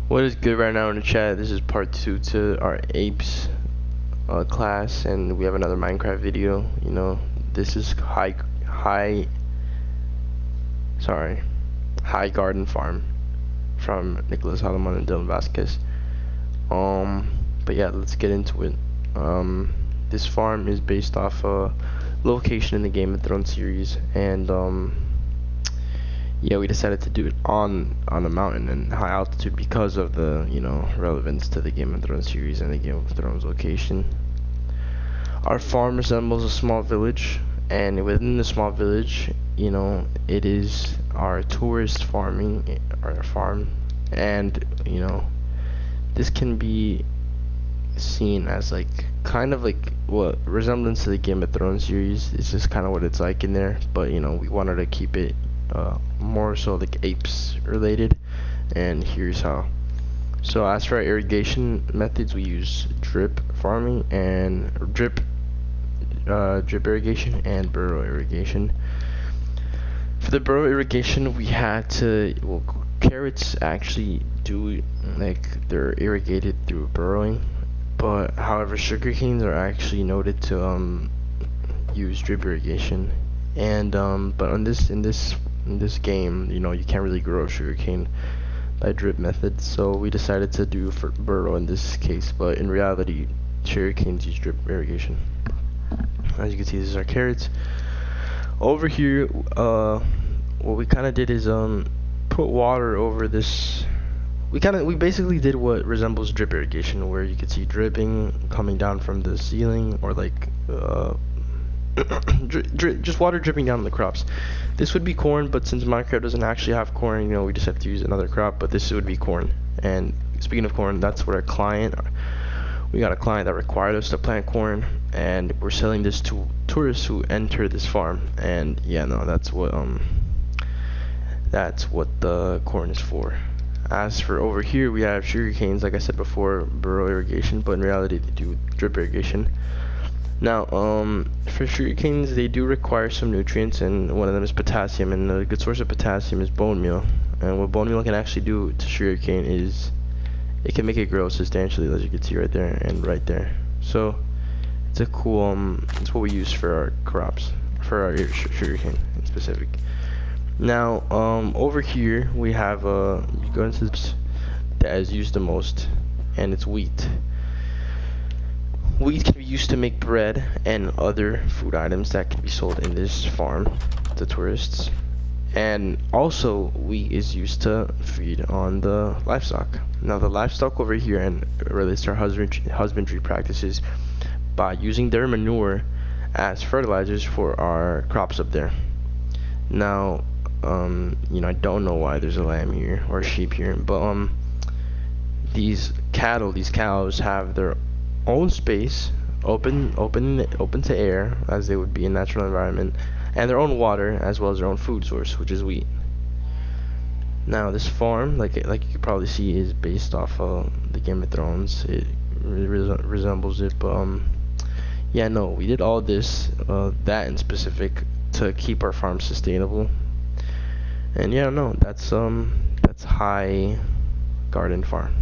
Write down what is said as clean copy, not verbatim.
What is good right now in the chat? This is part 2 to our apes class, and we have another Minecraft video. You know, this is Highgarden Farm from Nicholas Salomon and Dylan Vasquez. But yeah, let's get into it. This farm is based off a location in the Game of Thrones series, and yeah, we decided to do it on a mountain and high altitude because of the, you know, relevance to the Game of Thrones series and the Game of Thrones location. Our farm resembles a small village, and within the small village, you know, it is our tourist farm, and you know, this can be seen as like kind of like what resemblance to the Game of Thrones series. It's just kind of what it's like in there, but you know, we wanted to keep it more so like apes related, and here's how. So as for our irrigation methods, we use drip farming and drip irrigation and burrow irrigation. For the burrow irrigation, we had to, well, carrots actually do, like, they're irrigated through burrowing, but however sugar canes are actually noted to use drip irrigation. And but in this game, you know, you can't really grow sugarcane by drip method, so we decided to do for burrow in this case. But in reality, sugarcanes use drip irrigation. As you can see, these are carrots. Over here, what we kind of did is put water over this. We basically did what resembles drip irrigation, where you could see dripping coming down from the ceiling, or like just water dripping down on the crops. This would be corn, but since Minecraft doesn't actually have corn, you know, we just have to use another crop, but this would be corn. And speaking of corn, that's what we got a client that required us to plant corn, and we're selling this to tourists who enter this farm. And yeah, no, that's what the corn is for. As for over here, we have sugar canes, like I said before, burrow irrigation, but in reality they do drip irrigation. Now, for sugar canes, they do require some nutrients, and one of them is potassium, and a good source of potassium is bone meal. And what bone meal can actually do to sugar cane is it can make it grow substantially, as you can see right there and right there. So it's a cool, it's what we use for our crops, for our sugar cane in specific. Now, over here we have you go into this that is used the most, and it's wheat. Wheat can be used to make bread and other food items that can be sold in this farm to tourists. And also, wheat is used to feed on the livestock. Now, the livestock over here and relates to our husbandry practices by using their manure as fertilizers for our crops up there. Now, you know, I don't know why there's a lamb here or sheep here, but these cows have their own space, open to air, as they would be in natural environment, and their own water, as well as their own food source, which is wheat. Now, this farm, like you can probably see, is based off of the Game of Thrones. It resembles it, but yeah, no, we did all this, that in specific, to keep our farm sustainable. And yeah, no, that's Highgarden Farm.